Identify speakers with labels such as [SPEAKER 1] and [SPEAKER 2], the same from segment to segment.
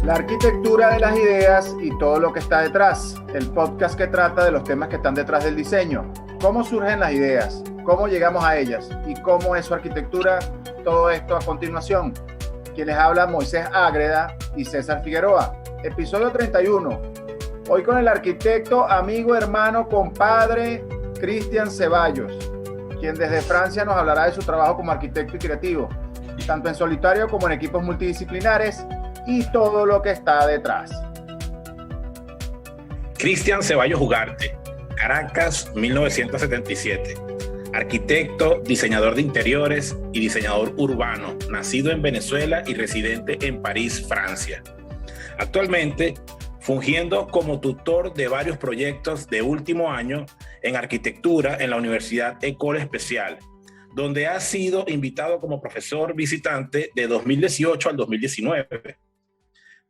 [SPEAKER 1] La arquitectura de las ideas y todo lo que está detrás. El podcast que trata de los temas que están detrás del diseño. Cómo surgen las ideas, cómo llegamos a ellas y cómo es su arquitectura. Todo esto a continuación. Quien les habla, Moisés Ágreda y César Figueroa. Episodio 31. Hoy con el arquitecto, amigo, hermano, compadre, Cristian Ceballos, quien desde Francia nos hablará de su trabajo como arquitecto y creativo, tanto en solitario como en equipos multidisciplinares, y todo lo que está detrás.
[SPEAKER 2] Cristian Ceballos Ugarte, Caracas, 1977. Arquitecto, diseñador de interiores y diseñador urbano, nacido en Venezuela y residente en París, Francia. Actualmente, fungiendo como tutor de varios proyectos de último año en arquitectura en la Universidad École Especial, donde ha sido invitado como profesor visitante de 2018 al 2019.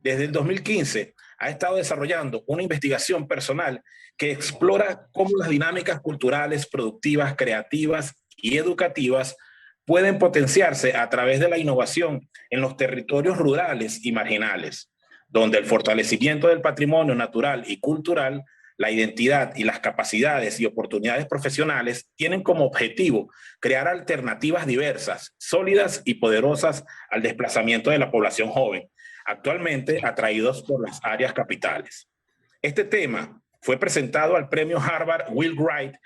[SPEAKER 2] Desde el 2015 ha estado desarrollando una investigación personal que explora cómo las dinámicas culturales, productivas, creativas y educativas pueden potenciarse a través de la innovación en los territorios rurales y marginales, donde el fortalecimiento del patrimonio natural y cultural, la identidad y las capacidades y oportunidades profesionales tienen como objetivo crear alternativas diversas, sólidas y poderosas al desplazamiento de la población joven, actualmente atraídos por las áreas capitales. Este tema fue presentado al premio Harvard Will Wright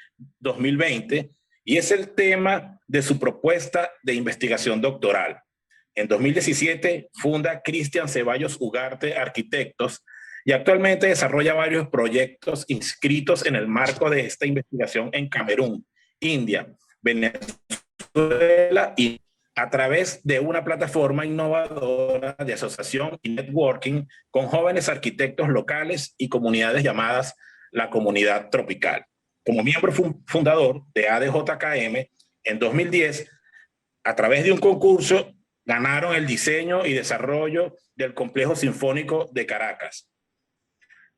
[SPEAKER 2] 2020 y es el tema de su propuesta de investigación doctoral. En 2017 funda Cristian Ceballos Ugarte Arquitectos y actualmente desarrolla varios proyectos inscritos en el marco de esta investigación en Camerún, India, Venezuela y a través de una plataforma innovadora de asociación y networking con jóvenes arquitectos locales y comunidades llamadas la Comunidad Tropical. Como miembro fundador de ADJKM, en 2010, a través de un concurso, ganaron el diseño y desarrollo del Complejo Sinfónico de Caracas.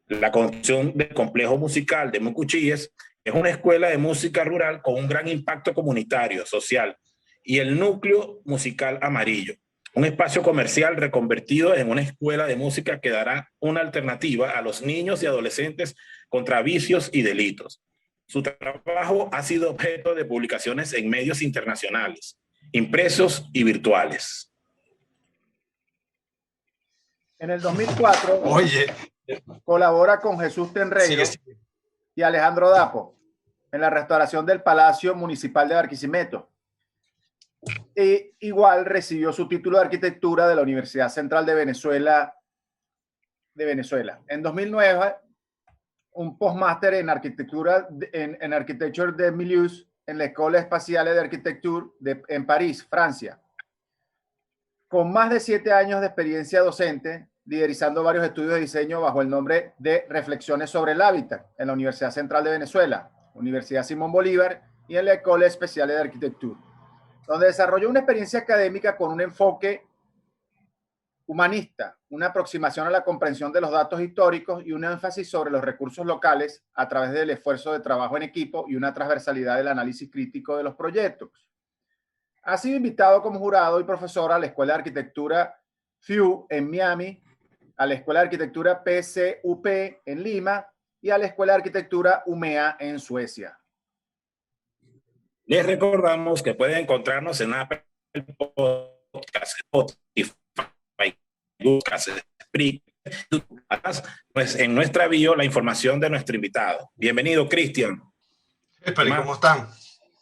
[SPEAKER 2] La construcción del complejo musical de Mucuchíes es una escuela de música rural con un gran impacto comunitario, social, y el núcleo musical Amarillo, un espacio comercial reconvertido en una escuela de música que dará una alternativa a los niños y adolescentes contra vicios y delitos. Su trabajo ha sido objeto de publicaciones en medios internacionales, impresos y virtuales.
[SPEAKER 1] En el 2004, colabora con Jesús Tenreiro y Alejandro Dapo en la restauración del Palacio Municipal de Barquisimeto. E igual recibió su título de arquitectura de la Universidad Central de Venezuela. En 2009, un postmáster en arquitectura en Architecture des Milieux en la École Spatiale d'Architecture en París, Francia. Con más de 7 años de experiencia docente, liderizando varios estudios de diseño bajo el nombre de Reflexiones sobre el Hábitat en la Universidad Central de Venezuela, Universidad Simón Bolívar y en la École Spatiale d'Architecture, donde desarrolló una experiencia académica con un enfoque humanista, una aproximación a la comprensión de los datos históricos y un énfasis sobre los recursos locales a través del esfuerzo de trabajo en equipo y una transversalidad del análisis crítico de los proyectos. Ha sido invitado como jurado y profesor a la Escuela de Arquitectura FIU en Miami, a la Escuela de Arquitectura PCUP en Lima y a la Escuela de Arquitectura UMEA en Suecia.
[SPEAKER 2] Les recordamos que pueden encontrarnos en Apple Podcast, Spotify, pues en nuestra bio la información de nuestro invitado. Bienvenido, Cristian.
[SPEAKER 3] ¿Cómo están?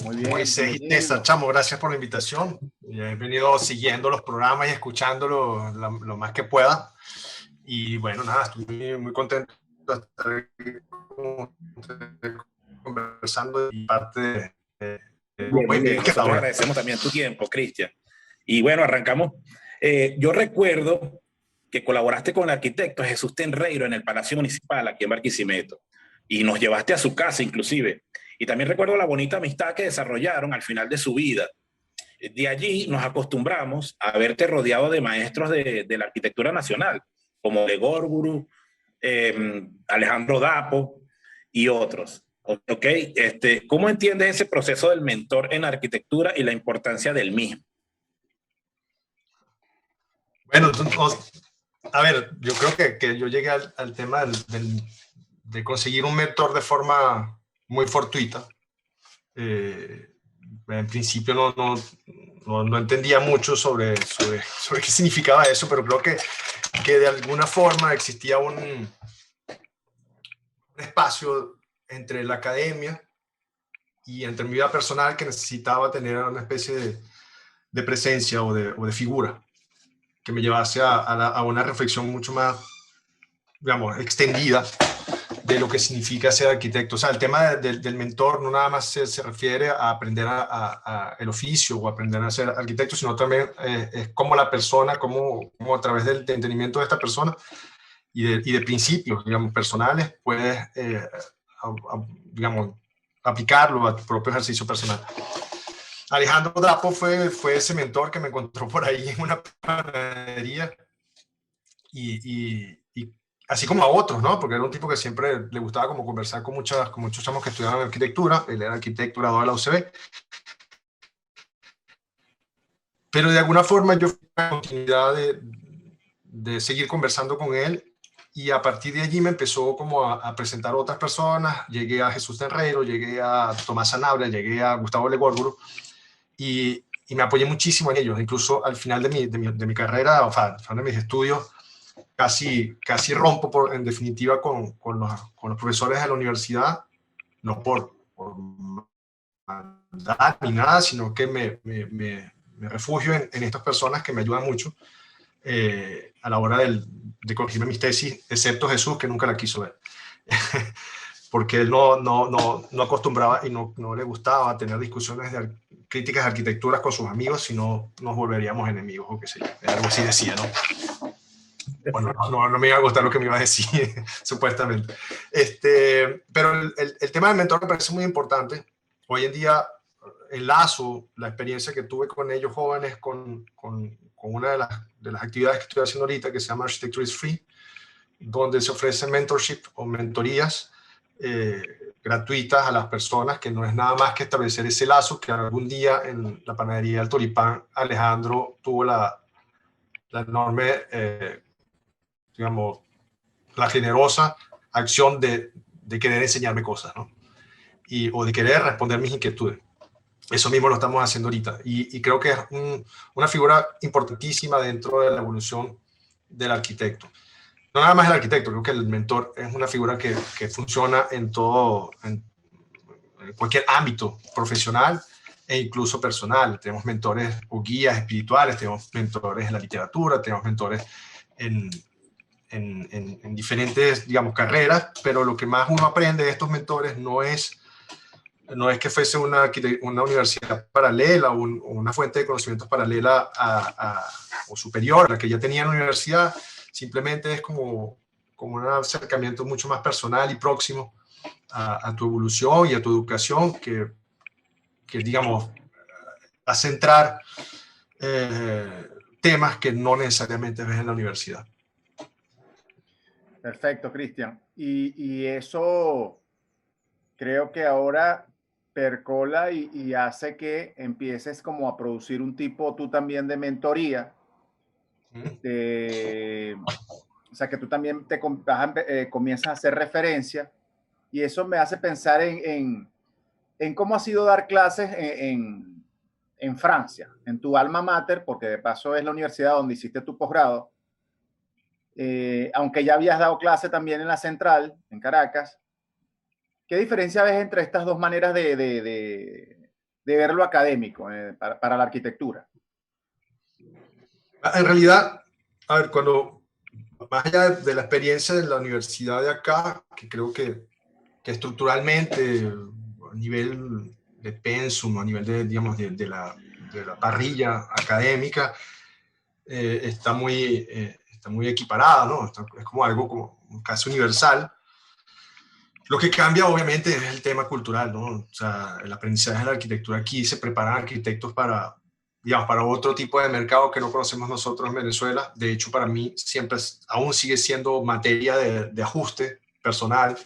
[SPEAKER 1] Muy bien.
[SPEAKER 3] Moisés y César, chamo, gracias por la invitación. He venido siguiendo los programas y escuchándolo lo más que pueda. Y bueno, nada, estoy muy contento de estar conversando y parte de
[SPEAKER 2] nosotros agradecemos también tu tiempo, Cristian. Y bueno, arrancamos. Yo recuerdo que colaboraste con el arquitecto Jesús Tenreiro en el Palacio Municipal aquí en Barquisimeto y nos llevaste a su casa inclusive Y también recuerdo la bonita amistad que desarrollaron al final de su vida. De allí nos acostumbramos a verte rodeado de maestros de la arquitectura nacional, como de Górburu, Alejandro Dapo y otros. ¿Ok? ¿Cómo entiendes ese proceso del mentor en arquitectura y la importancia del mismo?
[SPEAKER 3] Bueno, a ver, yo creo que yo llegué al tema de conseguir un mentor de forma muy fortuita. En principio no entendía mucho sobre qué significaba eso, pero creo que de alguna forma existía un espacio entre la academia y entre mi vida personal que necesitaba tener una especie de presencia o de figura que me llevase a una reflexión mucho más, digamos, extendida de lo que significa ser arquitecto. O sea, el tema del mentor no nada más se refiere a aprender el oficio o aprender a ser arquitecto, sino también es como la persona, como a través del entendimiento de esta persona y de principios, digamos, personales, puedes, digamos, aplicarlo a tu propio ejercicio personal. Alejandro Dapo fue ese mentor que me encontró por ahí en una panadería y así como a otros, ¿no? Porque era un tipo que siempre le gustaba como conversar con muchos chamos que estudiaban arquitectura. Él era arquitecto graduado de la UCB. Pero de alguna forma yo fui a la continuidad de seguir conversando con él y a partir de allí me empezó como a presentar otras personas. Llegué a Jesús Tenreiro, llegué a Tomás Sanabria, llegué a Gustavo Legórburu y me apoyé muchísimo en ellos. Incluso al final de mi carrera, o sea, al final de mis estudios, casi rompo en definitiva con los profesores de la universidad, no por maldad ni nada, sino que me refugio en estas personas que me ayudan mucho a la hora de corregirme mis tesis, excepto Jesús, que nunca la quiso ver. Porque él no acostumbraba y no le gustaba tener discusiones de críticas de arquitecturas con sus amigos, si no nos volveríamos enemigos o qué sé yo. Algo así decía, ¿no? Bueno, no me iba a gustar lo que me iba a decir, supuestamente. Pero el tema del mentor me parece muy importante. Hoy en día enlazo la experiencia que tuve con ellos jóvenes con una de las actividades que estoy haciendo ahorita, que se llama Architecture is Free, donde se ofrece mentorship o mentorías gratuitas a las personas, que no es nada más que establecer ese lazo que algún día en la panadería del Tulipán Alejandro tuvo la enorme, digamos, la generosa acción de querer enseñarme cosas, ¿no? O de querer responder mis inquietudes. Eso mismo lo estamos haciendo ahorita. Y creo que es una figura importantísima dentro de la evolución del arquitecto. No nada más el arquitecto, creo que el mentor es una figura que funciona en cualquier ámbito profesional e incluso personal. Tenemos mentores o guías espirituales, tenemos mentores en la literatura, tenemos mentores en diferentes, digamos, carreras, pero lo que más uno aprende de estos mentores no es que fuese una universidad paralela o una fuente de conocimientos paralela o superior a la que ya tenía en la universidad. Simplemente es como un acercamiento mucho más personal y próximo a tu evolución y a tu educación que digamos, a centrar temas que no necesariamente ves en la universidad.
[SPEAKER 1] Perfecto, Cristian. Y eso creo que ahora percola y hace que empieces como a producir un tipo tú también de mentoría. O sea, que tú también comienzas a hacer referencia y eso me hace pensar en cómo ha sido dar clases en Francia, en tu alma mater, porque de paso es la universidad donde hiciste tu posgrado. Aunque ya habías dado clase también en la Central, en Caracas. ¿Qué diferencia ves entre estas dos maneras de ver lo académico para la arquitectura?
[SPEAKER 3] En realidad, a ver, más allá de la experiencia de la universidad de acá, que creo que estructuralmente, a nivel de pensum, a nivel digamos, de la parrilla académica, está muy equiparada, ¿no? Es como algo como casi universal. Lo que cambia obviamente es el tema cultural, ¿no? O sea, el aprendizaje de la arquitectura aquí se preparan arquitectos para, digamos, para otro tipo de mercado que no conocemos nosotros en Venezuela. De hecho, para mí siempre, aún sigue siendo materia de ajuste personal,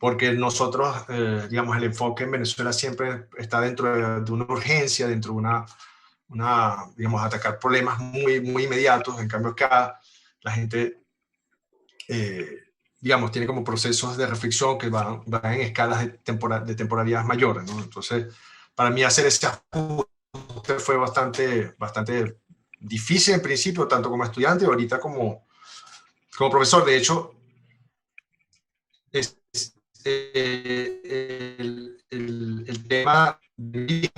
[SPEAKER 3] porque nosotros, digamos, el enfoque en Venezuela siempre está dentro de una urgencia, dentro de digamos, atacar problemas muy, muy inmediatos. En cambio acá la gente, digamos, tiene como procesos de reflexión que van en escalas de temporalidades mayores, ¿no? Entonces, para mí hacer ese ajuste fue bastante difícil en principio, tanto como estudiante y ahorita como profesor. De hecho, el tema, el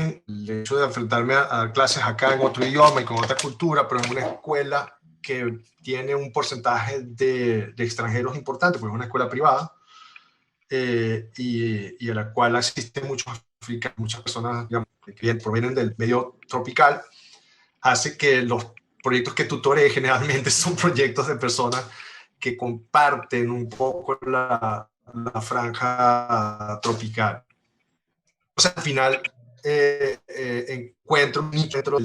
[SPEAKER 3] hecho de enfrentarme a dar clases acá en otro idioma y con otra cultura, pero en una escuela que tiene un porcentaje de extranjeros importante, porque es una escuela privada, y a la cual asisten muchos africanos, muchas personas, digamos, que provienen del medio tropical, hace que los proyectos que tutoree generalmente son proyectos de personas que comparten un poco la franja tropical. O sea, al final encuentro un nicho dentro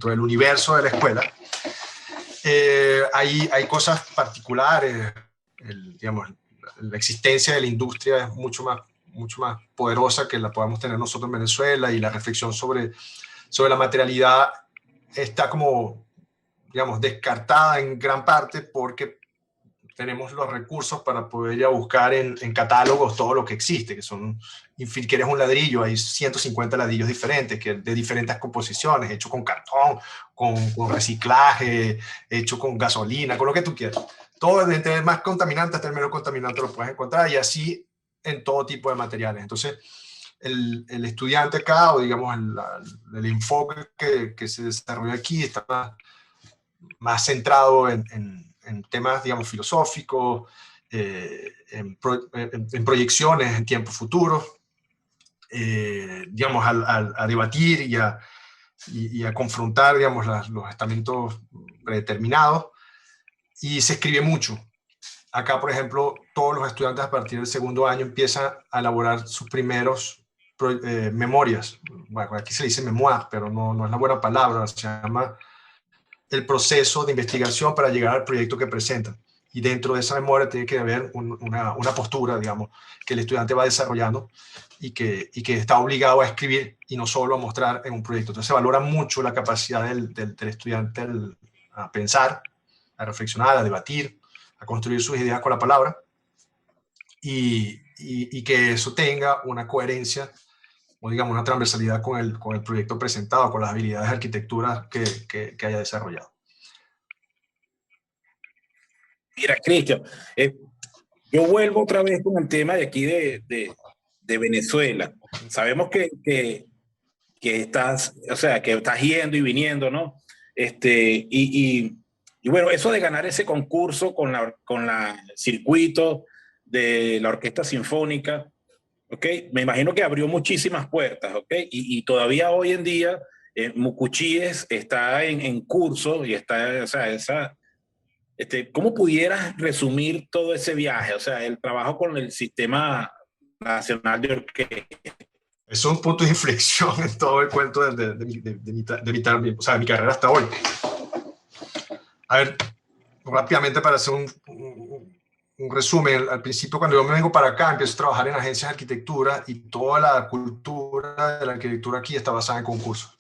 [SPEAKER 3] del universo de la escuela. Hay cosas particulares, digamos, la existencia de la industria es mucho más poderosa que la podamos tener nosotros en Venezuela, y la reflexión sobre la materialidad está como, digamos, descartada en gran parte porque tenemos los recursos para poder ir a buscar en catálogos todo lo que existe, que son, quieres un ladrillo, hay 150 ladrillos diferentes, de diferentes composiciones, hecho con cartón, con reciclaje, hecho con gasolina, con lo que tú quieras. Todo, entre más contaminante hasta el menos contaminante lo puedes encontrar, y así en todo tipo de materiales. Entonces, el estudiante acá, o digamos el enfoque que se desarrolla aquí está más centrado en temas, digamos, filosóficos, en proyecciones en tiempo futuro, digamos, a debatir y a confrontar, digamos, los estamentos predeterminados, y se escribe mucho. Acá, por ejemplo, todos los estudiantes a partir del segundo año empiezan a elaborar sus primeros memorias. Bueno, aquí se dice memoir, pero no es la buena palabra, se llama el proceso de investigación para llegar al proyecto que presentan. Y dentro de esa memoria tiene que haber una postura, digamos, que el estudiante va desarrollando y que está obligado a escribir y no solo a mostrar en un proyecto. Entonces se valora mucho la capacidad del estudiante a pensar, a reflexionar, a debatir, a construir sus ideas con la palabra, y que eso tenga una coherencia, o digamos una transversalidad con el proyecto presentado, con las habilidades de arquitectura que haya desarrollado.
[SPEAKER 2] Mira, Cristian, yo vuelvo otra vez con el tema de aquí de Venezuela. Sabemos que estás, o sea, que estás yendo y viniendo, ¿no? Y bueno, eso de ganar ese concurso con la circuito de la Orquesta Sinfónica, ¿ok? Me imagino que abrió muchísimas puertas, ¿ok? Y todavía hoy en día Mucuchíes está en curso y está, o sea, ¿cómo pudieras resumir todo ese viaje? O sea, el trabajo con el Sistema Nacional de Orquesta.
[SPEAKER 3] Es un punto de inflexión en todo el cuento de mi carrera hasta hoy. A ver, rápidamente para hacer un resumen, al principio cuando yo me vengo para acá empiezo a trabajar en agencias de arquitectura, y toda la cultura de la arquitectura aquí está basada en concursos.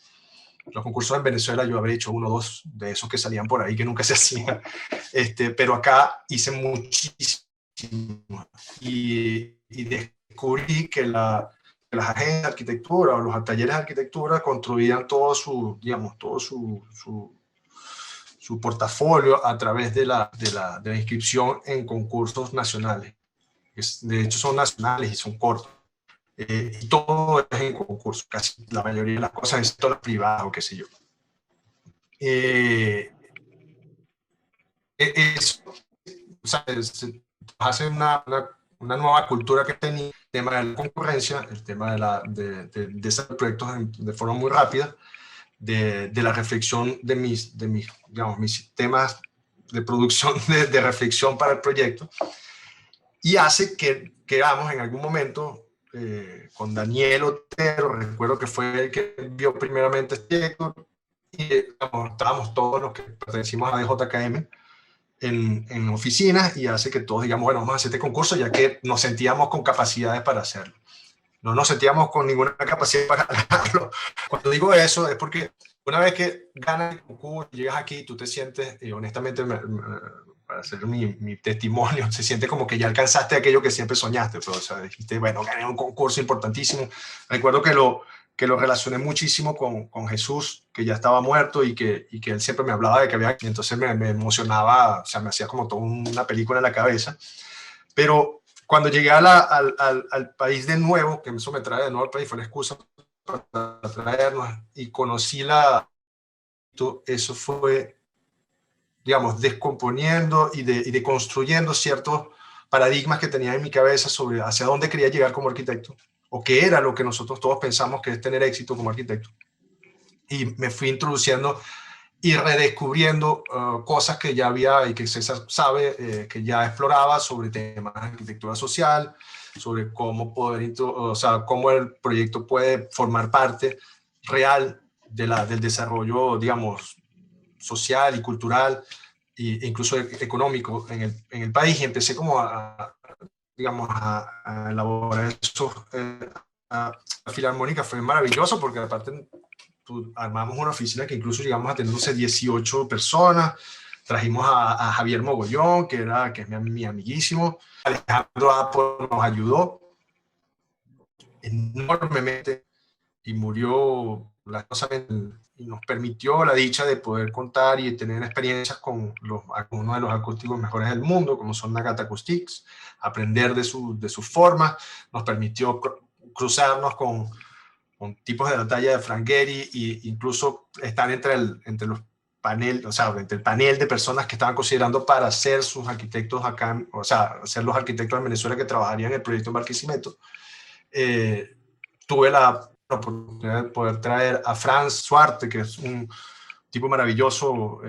[SPEAKER 3] Los concursos en Venezuela yo habría hecho 1 o 2 de esos que salían por ahí que nunca se hacían, pero acá hice muchísimo, y descubrí que las agencias de arquitectura o los talleres de arquitectura construían todo su portafolio a través de la inscripción en concursos nacionales. De hecho son nacionales y son cortos. Y todo es en concurso, casi la mayoría de las cosas, excepto las privadas o qué sé yo. Eso, o sea, se hace una nueva cultura que tenía, el tema de la concurrencia, el tema de desarrollar proyectos de forma muy rápida, de la reflexión de mis temas de producción de reflexión para el proyecto. y hace que quedamos en algún momento con Daniel Otero, recuerdo que fue el que vio primeramente este proyecto, y estábamos todos los que pertenecimos a DJKM en oficinas, y hace que todos digamos, bueno, vamos a hacer este concurso, ya que nos sentíamos con capacidades para hacerlo. No nos sentíamos con ninguna capacidad para ganarlo. Cuando digo eso es porque una vez que ganas el concurso, llegas aquí, tú te sientes, y honestamente, para hacer mi testimonio, se siente como que ya alcanzaste aquello que siempre soñaste. Pero, o sea, dijiste, bueno, gané un concurso importantísimo. Recuerdo que lo relacioné muchísimo con Jesús, que ya estaba muerto y que él siempre me hablaba de que había... Y entonces me emocionaba, o sea, me hacía como toda una película en la cabeza. Pero cuando llegué al país de nuevo, que eso me trae de nuevo al país, fue la excusa para traernos, y conocí eso fue, digamos, descomponiendo y deconstruyendo ciertos paradigmas que tenía en mi cabeza sobre hacia dónde quería llegar como arquitecto, o qué era lo que nosotros todos pensamos que es tener éxito como arquitecto. Y me fui introduciendo y redescubriendo cosas que ya había y que César sabe que ya exploraba sobre temas de arquitectura social, sobre cómo poder, o sea, cómo el proyecto puede formar parte real del desarrollo, digamos, social y cultural e incluso económico en el país. Y empecé como digamos, a elaborar eso. La Filarmónica fue maravilloso porque aparte armamos una oficina que incluso llegamos a tener, no sé, 18 personas. Trajimos a Javier Mogollón, que es mi amiguísimo. Alejandro Apo nos ayudó enormemente y murió lastimosamente, y nos permitió la dicha de poder contar y tener experiencias con uno de los acústicos mejores del mundo, como son Nagata Acoustics, aprender de sus formas. Nos permitió cruzarnos con tipos de la talla de Frank Gehry, e incluso estar entre los panel, o sea, entre el panel de personas que estaban considerando para ser sus arquitectos acá, o sea, ser los arquitectos en Venezuela que trabajarían en el proyecto en Barquisimeto. Tuve la oportunidad de poder traer a Franz Suarte, que es un tipo maravilloso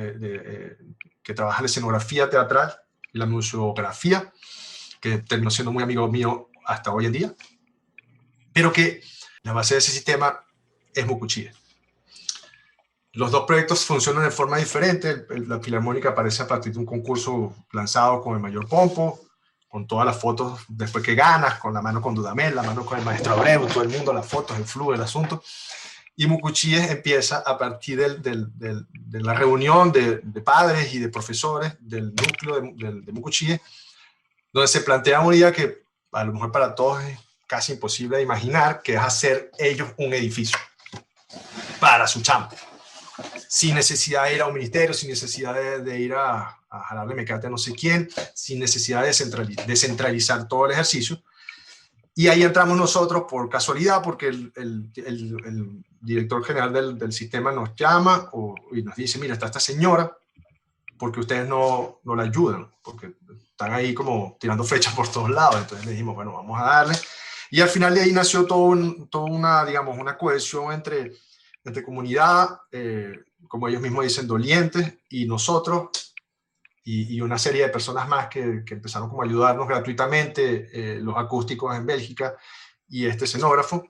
[SPEAKER 3] que trabaja en escenografía teatral y la museografía, que terminó siendo muy amigo mío hasta hoy en día, pero que la base de ese sistema es Mucuchíes. Los dos proyectos funcionan de forma diferente. La Filarmónica aparece a partir de un concurso lanzado con el mayor pompo, con todas las fotos después que ganas, con la mano con Dudamel, la mano con el maestro Abreu, todo el mundo, las fotos, el flujo del asunto. Y Mucuchíes empieza a partir de la reunión de padres y de profesores del núcleo de Mucuchíes, donde se plantea una idea que a lo mejor para todos es casi imposible de imaginar, que es hacer ellos un edificio para su chamba, sin necesidad de ir a un ministerio, sin necesidad de ir a jalarle mecate a no sé quién, sin necesidad de descentralizar todo el ejercicio. Y ahí entramos nosotros por casualidad, porque el director general del sistema nos llama y nos dice, mira, está esta señora, porque ustedes no la ayudan, porque están ahí como tirando flechas por todos lados. Entonces le dijimos, bueno, vamos a darle. Y al final de ahí nació toda una, digamos, una cohesión entre comunidad, como ellos mismos dicen, dolientes, y nosotros, y una serie de personas más que empezaron como a ayudarnos gratuitamente, los acústicos en Bélgica y este escenógrafo.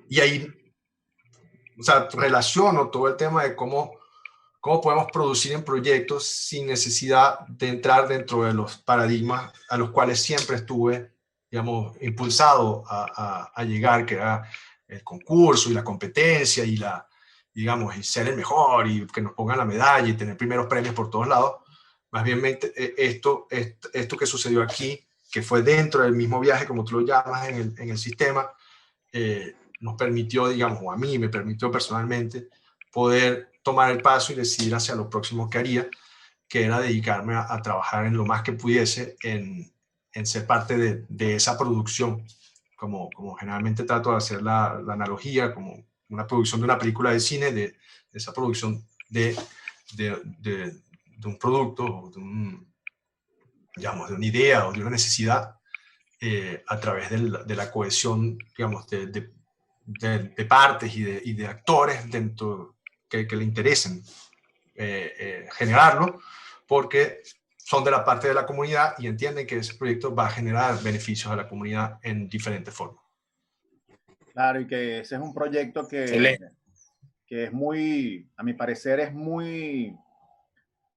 [SPEAKER 3] Y ahí, o sea, relaciono todo el tema de cómo podemos producir en proyectos sin necesidad de entrar dentro de los paradigmas a los cuales siempre estuve, digamos, impulsado a llegar, que era el concurso y la competencia y digamos, y ser el mejor y que nos pongan la medalla y tener primeros premios por todos lados. Más bien esto que sucedió aquí, que fue dentro del mismo viaje, como tú lo llamas, en el sistema, nos permitió, digamos, o a mí me permitió personalmente poder tomar el paso y decidir hacia lo próximo que haría, que era dedicarme a trabajar en lo más que pudiese en ser parte de esa producción, como generalmente trato de hacer la analogía, como una producción de una película de cine, de esa producción de un producto, o digamos, de una idea o de una necesidad, a través de la cohesión, digamos, de partes y de actores dentro que le interesen generarlo, porque son de la parte de la comunidad y entienden que ese proyecto va a generar beneficios a la comunidad en diferentes formas.
[SPEAKER 1] Claro, y que ese es un proyecto que es muy, a mi parecer, es muy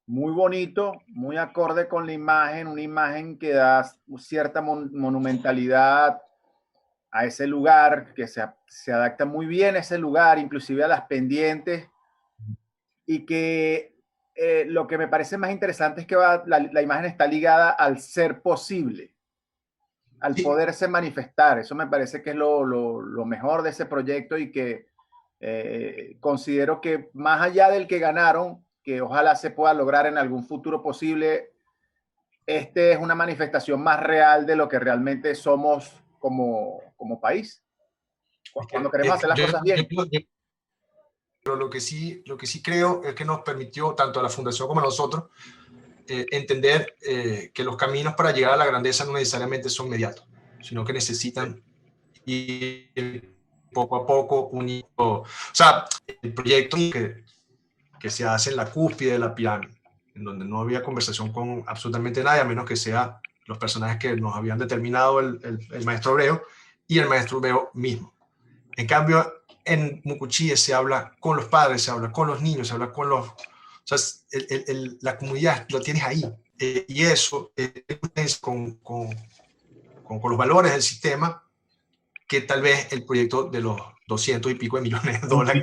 [SPEAKER 1] bonito, muy acorde con la imagen, una imagen que da cierta monumentalidad a ese lugar, que se adapta muy bien a ese lugar, inclusive a las pendientes, y que lo que me parece más interesante es que la imagen está ligada al ser posible, al poderse manifestar. Eso me parece que es lo mejor de ese proyecto, y que considero que más allá del que ganaron, que ojalá se pueda lograr en algún futuro posible, este es una manifestación más real de lo que realmente somos como país, cuando queremos hacer las cosas bien.
[SPEAKER 3] Pero lo que sí creo es que nos permitió, tanto a la Fundación como a nosotros, entender que los caminos para llegar a la grandeza no necesariamente son inmediatos, sino que necesitan ir poco a poco unido. O sea, el proyecto que se hace en la cúspide de la pirámide, en donde no había conversación con absolutamente nadie, a menos que sean los personajes que nos habían determinado el maestro hebreo y el maestro hebreo mismo. En cambio, en Mucuchíes se habla con los padres, se habla con los niños, se habla con los... O sea, la comunidad lo tienes ahí. Y eso con los valores del sistema, que tal vez el proyecto de los 200 y pico de millones de dólares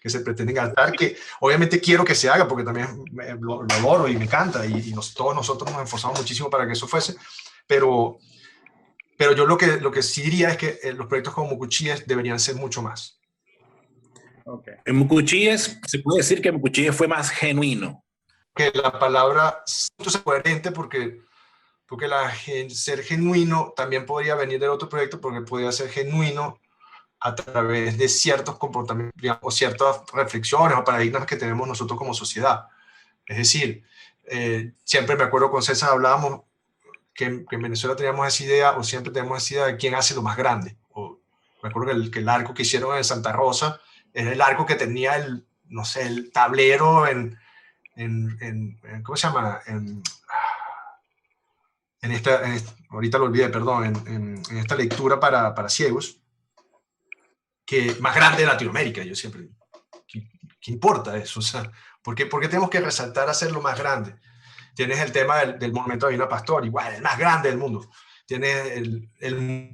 [SPEAKER 3] que se pretenden gastar, que obviamente quiero que se haga porque también lo adoro y me encanta, y todos nosotros nos esforzamos muchísimo para que eso fuese, pero yo lo que sí diría es que los proyectos como Mucuchíes deberían ser mucho más.
[SPEAKER 2] Okay. En Mucuchíes, se puede decir que Mucuchíes fue más genuino.
[SPEAKER 3] Que la palabra es coherente porque ser genuino también podría venir del otro proyecto, porque podría ser genuino a través de ciertos comportamientos, digamos, o ciertas reflexiones o paradigmas que tenemos nosotros como sociedad. Es decir, siempre me acuerdo con César hablábamos que en Venezuela teníamos esa idea, o siempre tenemos esa idea de quién hace lo más grande. Me acuerdo que el arco que hicieron en Santa Rosa era el arco que tenía el tablero ¿cómo se llama? Ahorita lo olvidé, perdón, en esta lectura para ciegos, que más grande de Latinoamérica. Yo siempre, ¿qué importa eso? O sea, ¿por qué tenemos que resaltar hacerlo más grande? Tienes el tema del monumento a Divina Pastor, igual, el más grande del mundo. Tienes el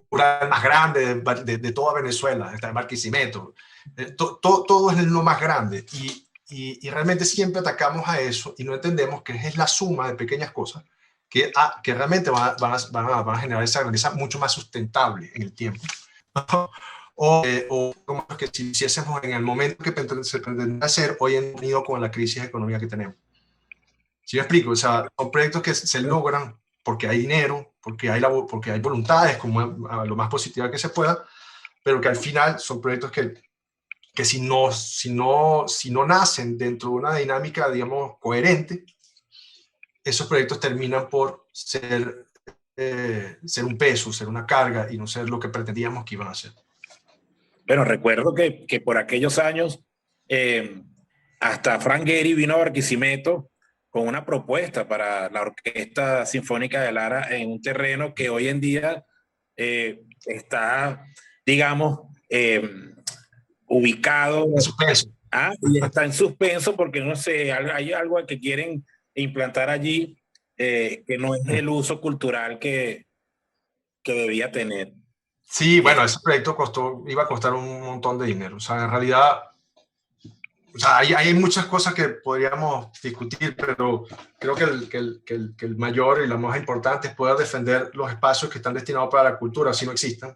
[SPEAKER 3] mural más grande de toda Venezuela, está en Barquisimeto. Todo es lo más grande. Y realmente siempre atacamos a eso y no entendemos que es la suma de pequeñas cosas que realmente van a generar esa grandeza mucho más sustentable en el tiempo. O como que si hiciésemos en el momento que se pretende hacer, hoy en día con la crisis económica que tenemos. ¿Sí me explico? O sea, son proyectos que se logran porque hay dinero, porque hay voluntades, como lo más positiva que se pueda, pero que al final son proyectos que si no nacen dentro de una dinámica, digamos, coherente, esos proyectos terminan por ser un peso, ser una carga y no ser lo que pretendíamos que iban a ser.
[SPEAKER 2] Bueno, recuerdo que por aquellos años hasta Frank Gehry vino a Barquisimeto con una propuesta para la Orquesta Sinfónica de Lara en un terreno que hoy en día está, digamos, ubicado.
[SPEAKER 3] En suspenso.
[SPEAKER 2] Y está en suspenso porque no sé, hay algo que quieren implantar allí que no es el uso cultural que debía tener.
[SPEAKER 3] Sí, bueno, ese proyecto iba a costar un montón de dinero. O sea, en realidad, hay muchas cosas que podríamos discutir, pero creo que el mayor y lo más importante es poder defender los espacios que están destinados para la cultura, si no existan.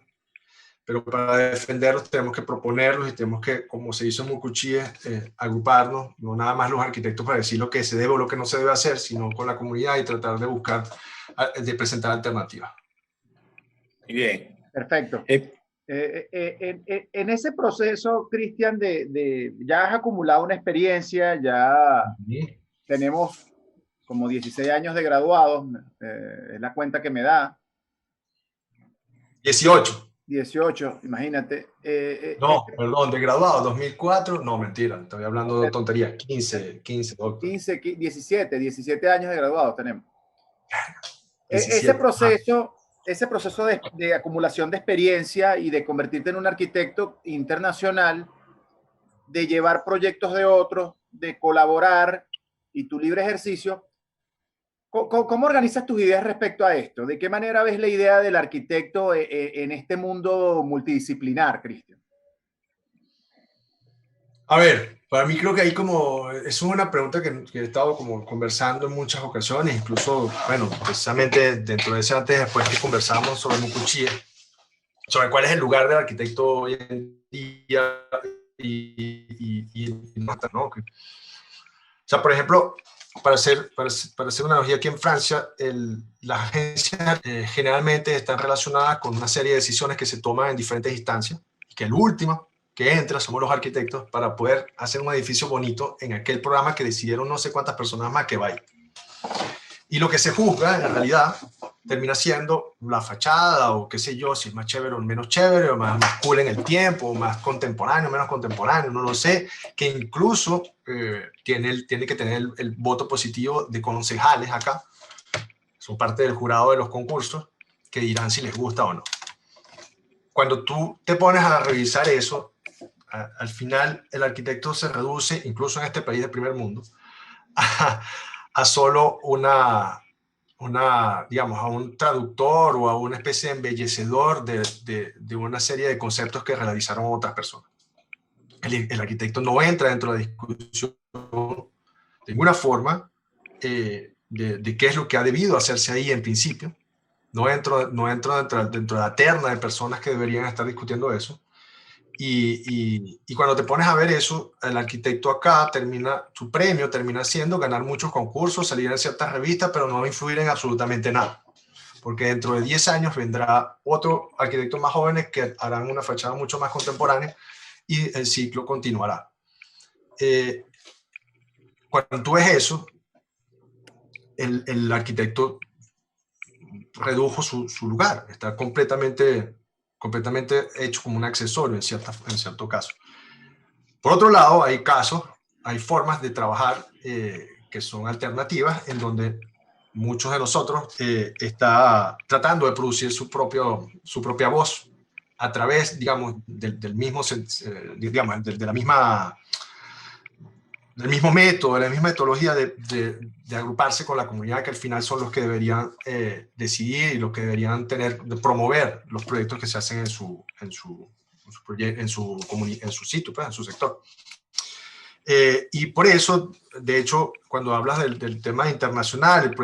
[SPEAKER 3] Pero para defenderlos tenemos que proponerlos y tenemos que, como se hizo en Mucuchíes, agruparnos, no nada más los arquitectos para decir lo que se debe o lo que no se debe hacer, sino con la comunidad y tratar de presentar alternativas.
[SPEAKER 2] Muy bien.
[SPEAKER 1] Perfecto. En ese proceso, Cristian, ya has acumulado una experiencia, ya tenemos como 16 años de graduados, es la cuenta que me da.
[SPEAKER 3] 18.
[SPEAKER 1] 18, imagínate.
[SPEAKER 3] No, perdón, de graduado, 2004, no, mentira, estoy hablando de tonterías, 15, doctor.
[SPEAKER 1] 17 años de graduados tenemos.
[SPEAKER 3] 17.
[SPEAKER 1] Ese proceso de acumulación de experiencia y de convertirte en un arquitecto internacional, de llevar proyectos de otros, de colaborar y tu libre ejercicio, ¿cómo organizas tus ideas respecto a esto? ¿De qué manera ves la idea del arquitecto en este mundo multidisciplinar, Cristian?
[SPEAKER 3] A ver, para mí creo que ahí como, es una pregunta que he estado como conversando en muchas ocasiones, incluso, bueno, precisamente dentro de ese antes y después que conversamos sobre Mucuchíe, sobre cuál es el lugar del arquitecto hoy en día ¿no? O sea, por ejemplo, para hacer una analogía aquí en Francia, las agencias generalmente están relacionadas con una serie de decisiones que se toman en diferentes instancias, que el último que entra somos los arquitectos para poder hacer un edificio bonito en aquel programa que decidieron no sé cuántas personas más que vayan. Y lo que se juzga, en realidad, termina siendo la fachada o qué sé yo, si es más chévere o menos chévere, o más cool en el tiempo, o más contemporáneo o menos contemporáneo, no lo sé, que incluso tiene que tener el voto positivo de concejales acá, son parte del jurado de los concursos, que dirán si les gusta o no. Cuando tú te pones a revisar eso, al final el arquitecto se reduce, incluso en este país de primer mundo, a solo digamos, a un traductor o a una especie de embellecedor de una serie de conceptos que realizaron otras personas. El arquitecto no entra dentro de la discusión de ninguna forma de qué es lo que ha debido hacerse ahí en principio. No entro dentro de la terna de personas que deberían estar discutiendo eso. Y cuando te pones a ver eso, el arquitecto acá su premio termina siendo ganar muchos concursos, salir en ciertas revistas, pero no influir en absolutamente nada. Porque dentro de 10 años vendrá otro arquitecto más jóvenes que harán una fachada mucho más contemporánea y el ciclo continuará. Cuando tú ves eso, el arquitecto redujo su lugar, está completamente hecho como un accesorio en cierto caso. Por otro lado, hay formas de trabajar que son alternativas, en donde muchos de nosotros está tratando de producir su propia voz a través, digamos, del mismo método, de la misma metodología de agruparse con la comunidad, que al final son los que deberían decidir y los que deberían promover los proyectos que se hacen en su sitio, pues, en su sector. Y por eso, de hecho, cuando hablas del tema internacional,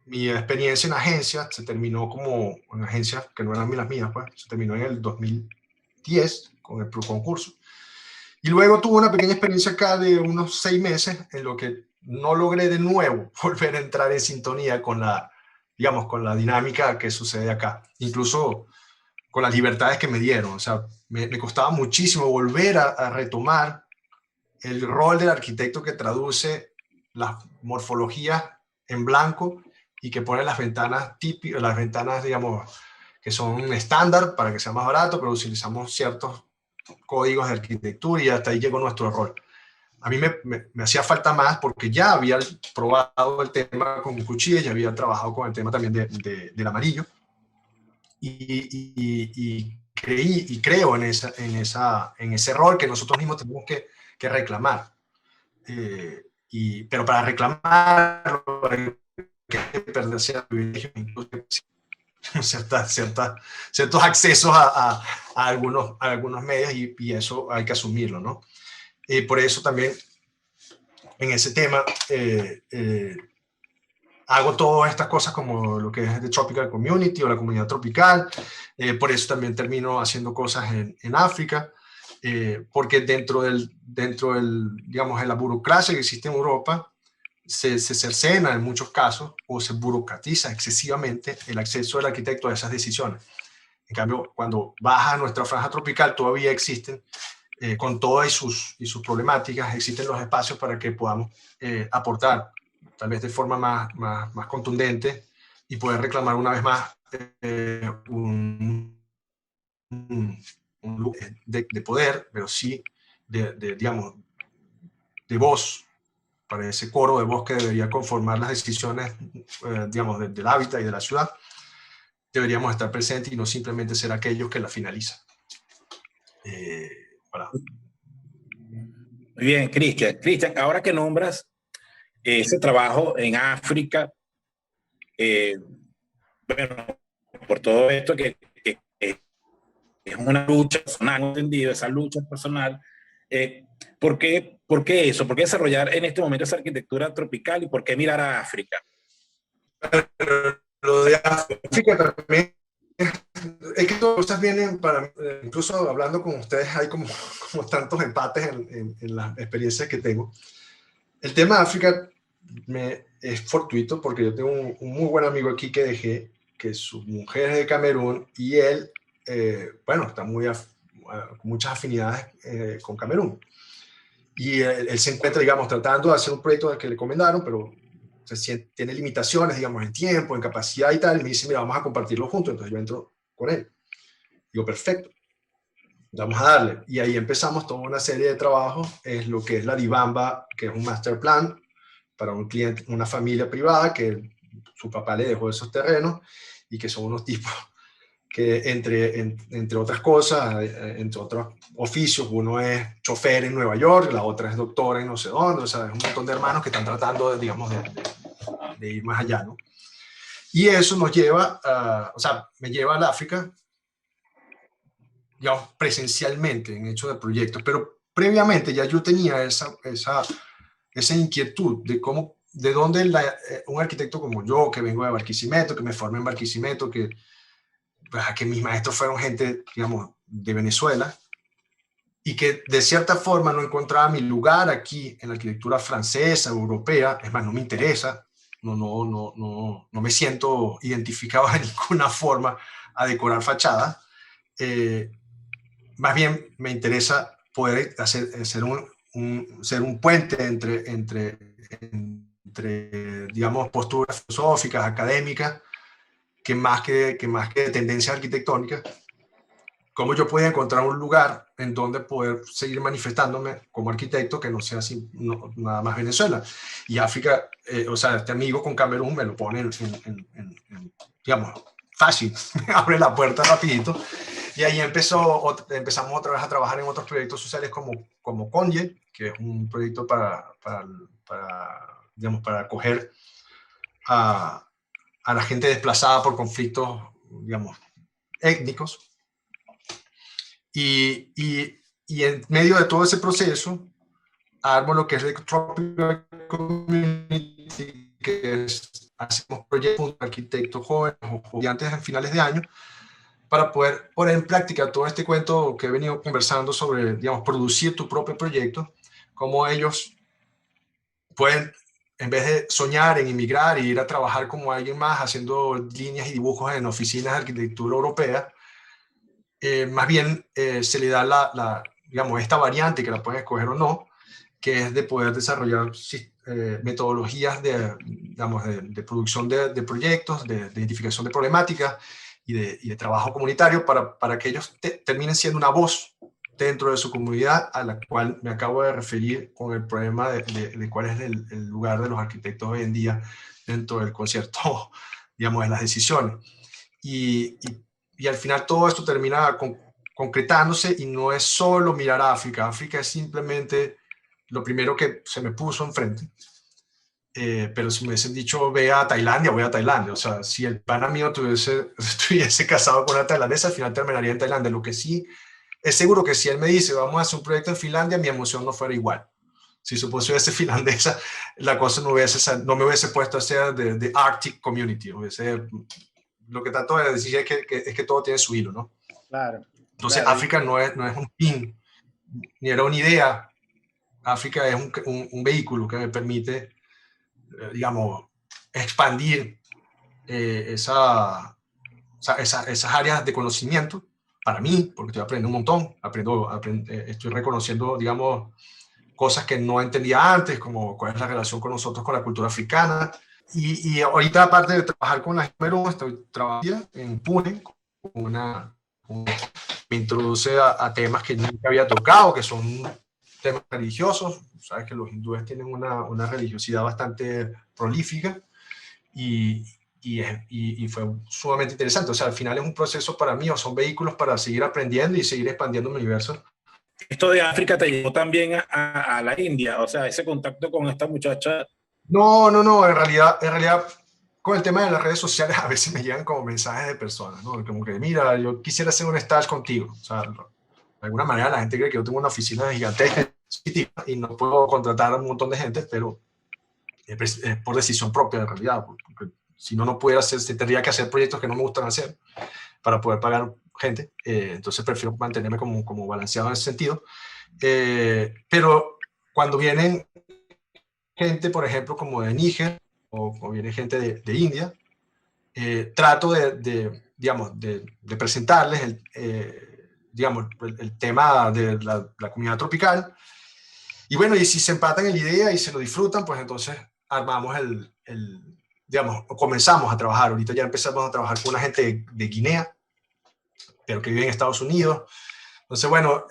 [SPEAKER 3] mi experiencia en agencias se terminó como en agencias que no eran las mías, pues, se terminó en el 2010 con el concurso. Y luego tuve una pequeña experiencia acá de unos 6 meses en lo que no logré de nuevo volver a entrar en sintonía con la dinámica que sucede acá. Incluso con las libertades que me dieron. O sea, me costaba muchísimo volver a retomar el rol del arquitecto que traduce las morfologías en blanco y que pone las ventanas típicas, digamos, que son estándar para que sea más barato, pero utilizamos ciertos códigos de arquitectura y hasta ahí llegó nuestro rol. A mí me hacía falta más porque ya había probado el tema con Mucuchíe, ya había trabajado con el tema también del amarillo y creo en ese rol que nosotros mismos tenemos que reclamar. Pero para reclamar hay que perder ciertos privilegios, incluso ciertos accesos a algunos medios y eso hay que asumirlo, ¿no? Por eso también en ese tema hago todas estas cosas como lo que es The Tropical Community o la comunidad tropical. Por eso también termino haciendo cosas en África, porque dentro digamos, en la burocracia que existe en Europa, se cercena en muchos casos o se burocratiza excesivamente el acceso del arquitecto a esas decisiones. En cambio, cuando baja a nuestra franja tropical, todavía existen, con todas sus problemáticas, existen los espacios para que podamos aportar, tal vez de forma más contundente, y poder reclamar una vez más un lugar de poder, pero sí digamos, de voz, para ese coro de voz que debería conformar las decisiones, digamos, del hábitat y de la ciudad. Deberíamos estar presentes y no simplemente ser aquellos que la finalizan. Voilà.
[SPEAKER 2] Muy bien, Cristian. Cristian, ahora que nombras ese trabajo en África, bueno, por todo esto que es una lucha personal, no entendido, esa lucha personal, ¿por qué eso? ¿Por qué desarrollar en este momento esa arquitectura tropical y por qué mirar a África?
[SPEAKER 3] Lo de África también es que todas cosas vienen para, incluso hablando con ustedes, hay como tantos empates en las experiencias que tengo. El tema de África es fortuito porque yo tengo un muy buen amigo aquí que dejé, que su mujer es de Camerún y él, bueno, está con muchas afinidades con Camerún. Y él se encuentra, digamos, tratando de hacer un proyecto que le encomendaron, pero tiene limitaciones, digamos, en tiempo, en capacidad y tal, y me dice, mira, vamos a compartirlo juntos. Entonces yo entro con él. Digo, perfecto, vamos a darle. Y ahí empezamos toda una serie de trabajos, es lo que es la Dibamba, que es un master plan para un cliente, una familia privada que su papá le dejó esos terrenos y que son unos tipos que entre otras cosas, entre otros oficios, uno es chofer en Nueva York, la otra es doctora en no sé dónde, o sea, es un montón de hermanos que están tratando, digamos, de ir más allá, ¿no? Y eso nos lleva, o sea, me lleva al África, digamos, presencialmente en hecho de proyectos, pero previamente ya yo tenía esa inquietud de cómo, de dónde un arquitecto como yo, que vengo de Barquisimeto, que me formé en Barquisimeto, que mis maestros fueron gente, digamos, de Venezuela, y que de cierta forma no encontraba mi lugar aquí en la arquitectura francesa, europea. Es más, no me interesa, no me siento identificado de ninguna forma a decorar fachadas. Más bien me interesa poder ser un puente entre, digamos, posturas filosóficas, académicas, que más que tendencia arquitectónica, cómo yo podía encontrar un lugar en donde poder seguir manifestándome como arquitecto que no sea así, nada más Venezuela. Y África, o sea, este amigo con Camerún me lo pone digamos, fácil, me abre la puerta rapidito. Y ahí empezamos otra vez a trabajar en otros proyectos sociales como Conye, que es un proyecto para acoger a la gente desplazada por conflictos, digamos, étnicos. Y en medio de todo ese proceso, armo lo que es el Tropical Community, que hacemos proyectos con arquitectos jóvenes o estudiantes en finales de año, para poder poner en práctica todo este cuento que he venido conversando sobre, digamos, producir tu propio proyecto, cómo ellos pueden, en vez de soñar en emigrar y ir a trabajar como alguien más haciendo líneas y dibujos en oficinas de arquitectura europea, más bien se le da digamos, esta variante que la pueden escoger o no, que es de poder desarrollar metodologías digamos, de producción de proyectos, de identificación de problemáticas y de trabajo comunitario para que ellos terminen siendo una voz dentro de su comunidad, a la cual me acabo de referir con el problema de cuál es el lugar de los arquitectos hoy en día dentro del concierto, digamos, de las decisiones. Y al final todo esto termina concretándose y no es solo mirar a África. África es simplemente lo primero que se me puso enfrente. Pero si me hubiesen dicho ve a Tailandia, voy a Tailandia. O sea, si el pana mío estuviese casado con una tailandesa, al final terminaría en Tailandia. Lo que sí es seguro que si él me dice vamos a hacer un proyecto en Finlandia, mi emoción no fuera igual. Si fuese finlandesa, la cosa no me hubiese puesto a ser de Arctic Community. Lo que trato de decir es que todo tiene su hilo, ¿no?
[SPEAKER 1] Claro.
[SPEAKER 3] Entonces,
[SPEAKER 1] claro.
[SPEAKER 3] África no es un fin, ni era una idea. África es un vehículo que me permite, digamos, expandir esas áreas de conocimiento para mí, porque estoy aprendiendo un montón, estoy reconociendo, digamos, cosas que no entendía antes, como cuál es la relación con nosotros con la cultura africana, Y ahorita, aparte de trabajar con la Perú, estoy trabajando en Pune, me introduce a temas que nunca había tocado, que son temas religiosos. Sabes que los hindúes tienen una religiosidad bastante prolífica y fue sumamente interesante. O sea, al final es un proceso para mí, o son vehículos para seguir aprendiendo y seguir expandiendo mi universo.
[SPEAKER 2] ¿Esto de África te llevó también a la India? O sea, ese contacto con esta muchacha.
[SPEAKER 3] No, en realidad, con el tema de las redes sociales a veces me llegan como mensajes de personas, ¿no? Como que, mira, yo quisiera hacer un stage contigo. O sea, de alguna manera la gente cree que yo tengo una oficina gigantesca y no puedo contratar a un montón de gente, pero es por decisión propia en realidad, porque si no, no pudiera hacer, tendría que hacer proyectos que no me gustan hacer para poder pagar gente. Entonces prefiero mantenerme como balanceado en ese sentido. Pero cuando vienen gente, por ejemplo, como de Níger o viene gente de India, trato digamos, de presentarles digamos, el tema de la comunidad tropical. Y bueno, y si se empatan en la idea y se lo disfrutan, pues entonces armamos digamos, comenzamos a trabajar. Ahorita ya empezamos a trabajar con una gente de Guinea, pero que vive en Estados Unidos. Entonces, bueno,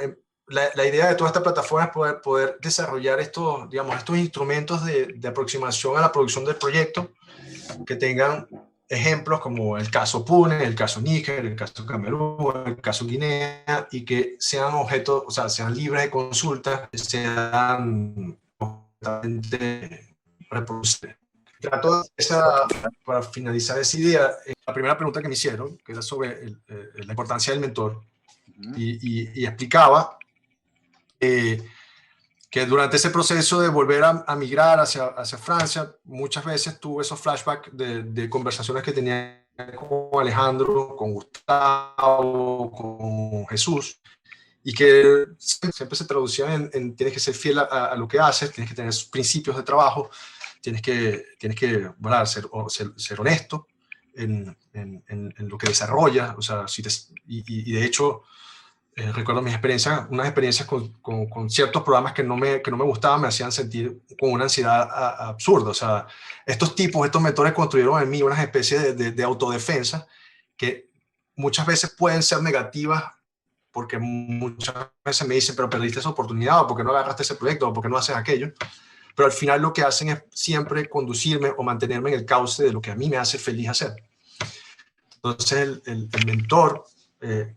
[SPEAKER 3] la idea de toda esta plataforma es poder desarrollar estos, digamos, estos instrumentos de aproximación a la producción del proyecto que tengan ejemplos como el caso Pune, el caso Níger, el caso Camerún, el caso Guinea, y que sean objetos, o sea, sean libres de consulta, sean completamente reproducibles. Trato para finalizar esa idea, la primera pregunta que me hicieron, que era sobre la importancia del mentor, y explicaba que durante ese proceso de volver a migrar hacia Francia, muchas veces tuve esos flashbacks de conversaciones que tenía con Alejandro, con Gustavo, con Jesús, y que siempre se traducían en tienes que ser fiel a lo que haces, tienes que tener principios de trabajo, tienes que ¿verdad? ser honesto en lo que desarrollas, o sea, y de hecho, recuerdo unas experiencias con ciertos programas que no me gustaban, me hacían sentir con una ansiedad absurda. O sea, estos mentores construyeron en mí unas especies de autodefensa que muchas veces pueden ser negativas, porque muchas veces me dicen, pero perdiste esa oportunidad, o por qué no agarraste ese proyecto, o por qué no haces aquello. Pero al final lo que hacen es siempre conducirme o mantenerme en el cauce de lo que a mí me hace feliz hacer. Entonces el mentor,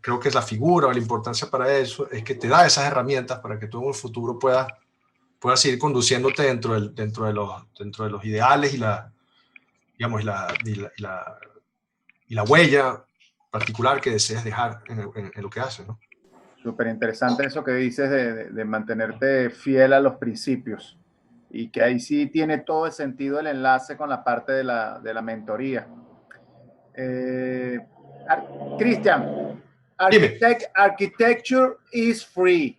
[SPEAKER 3] creo que es la figura o la importancia para eso, es que te da esas herramientas para que tú en el futuro puedas seguir conduciéndote dentro de los ideales y digamos, y la huella particular que deseas dejar en lo que haces, ¿no?
[SPEAKER 1] Súper interesante eso que dices de mantenerte fiel a los principios, y que ahí sí tiene todo el sentido el enlace con la parte de la mentoría. Cristian, Architecture is Free.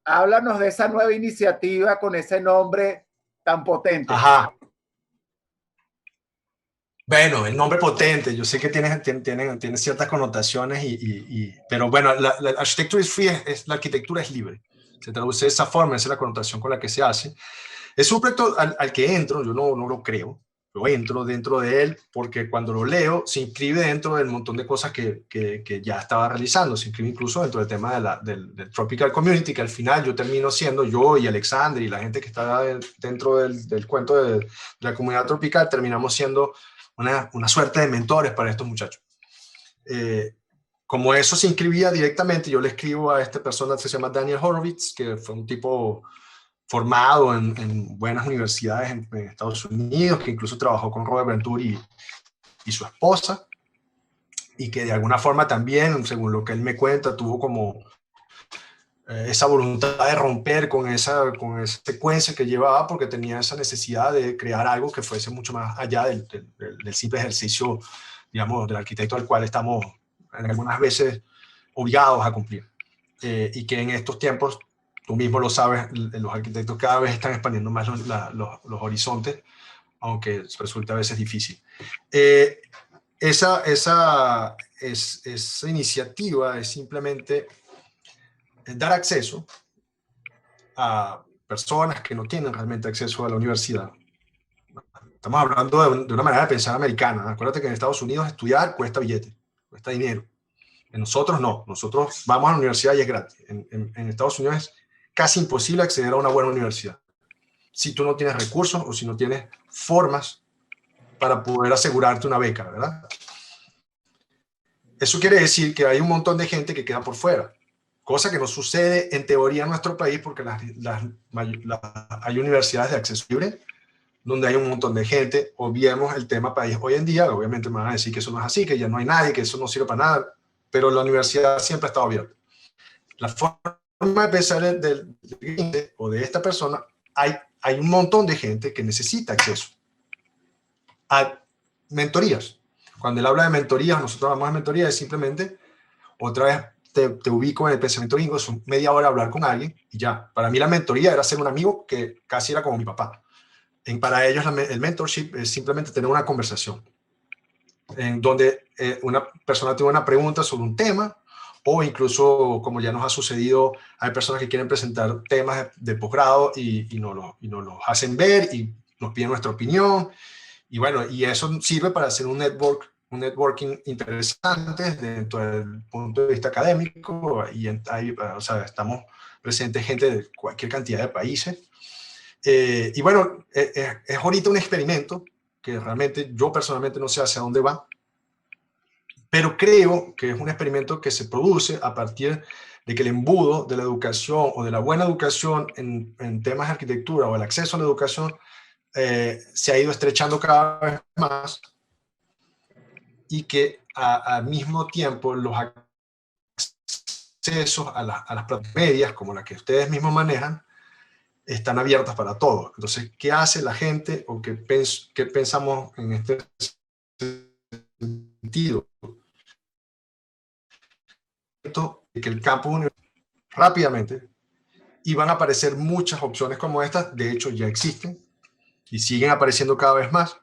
[SPEAKER 1] Háblanos de esa nueva iniciativa con ese nombre tan potente.
[SPEAKER 3] Ajá. Bueno, el nombre potente, yo sé que tiene ciertas connotaciones, pero bueno, la Architecture is Free la arquitectura es libre. Se traduce de esa forma, esa es la connotación con la que se hace. Es un proyecto al que entro, yo no lo creo, yo entro dentro de él porque cuando lo leo se inscribe dentro del montón de cosas que ya estaba realizando, se inscribe incluso dentro del tema del Tropical Community, que al final yo termino siendo yo y Alexander y la gente que está dentro del cuento de la comunidad tropical, terminamos siendo una suerte de mentores para estos muchachos. Como eso se inscribía directamente, yo le escribo a esta persona que se llama Daniel Horowitz, que fue un tipo formado en buenas universidades en Estados Unidos, que incluso trabajó con Robert Venturi y su esposa, y que de alguna forma también, según lo que él me cuenta, tuvo como esa voluntad de romper con esa secuencia que llevaba, porque tenía esa necesidad de crear algo que fuese mucho más allá del simple ejercicio, digamos, del arquitecto al cual estamos algunas veces obligados a cumplir. Y que en estos tiempos, tú mismo lo sabes, los arquitectos cada vez están expandiendo más los horizontes, aunque resulta a veces difícil. Esa iniciativa es simplemente dar acceso a personas que no tienen realmente acceso a la universidad, Estamos hablando de una manera de pensar americana. Acuérdate que en Estados Unidos estudiar cuesta billete, cuesta dinero. En nosotros no. Nosotros vamos a la universidad y es gratis. En Estados Unidos es casi imposible acceder a una buena universidad si tú no tienes recursos o si no tienes formas para poder asegurarte una beca, ¿verdad? Eso quiere decir que hay un montón de gente que queda por fuera, cosa que no sucede en teoría en nuestro país porque hay universidades de acceso libre donde hay un montón de gente. Obviemos el tema país hoy en día, obviamente me van a decir que eso no es así, que ya no hay nadie, que eso no sirve para nada, pero la universidad siempre ha estado abierta. La forma de pensar del cliente o de esta persona, hay un montón de gente que necesita acceso a mentorías. Cuando él habla de mentorías, nosotros hablamos de mentorías, es simplemente, otra vez te ubico en el pensamiento gringo, son media hora hablar con alguien y ya. Para mí la mentoría era ser un amigo que casi era como mi papá. Para ellos el mentorship es simplemente tener una conversación en donde una persona tiene una pregunta sobre un tema, o incluso, como ya nos ha sucedido, hay personas que quieren presentar temas de posgrado y nos los hacen ver y nos piden nuestra opinión. Y bueno, y eso sirve para hacer un networking interesante dentro del punto de vista académico. Y o sea, estamos presentes gente de cualquier cantidad de países. Y bueno, es ahorita un experimento que realmente yo personalmente no sé hacia dónde va, pero creo que es un experimento que se produce a partir de que el embudo de la educación o de la buena educación en temas de arquitectura o el acceso a la educación se ha ido estrechando cada vez más, y que al mismo tiempo los accesos a las plataformas medias como la que ustedes mismos manejan están abiertas para todos. Entonces, ¿qué hace la gente o qué pensamos en este sentido? Que el campo rápidamente, y van a aparecer muchas opciones como estas, de hecho ya existen y siguen apareciendo cada vez más,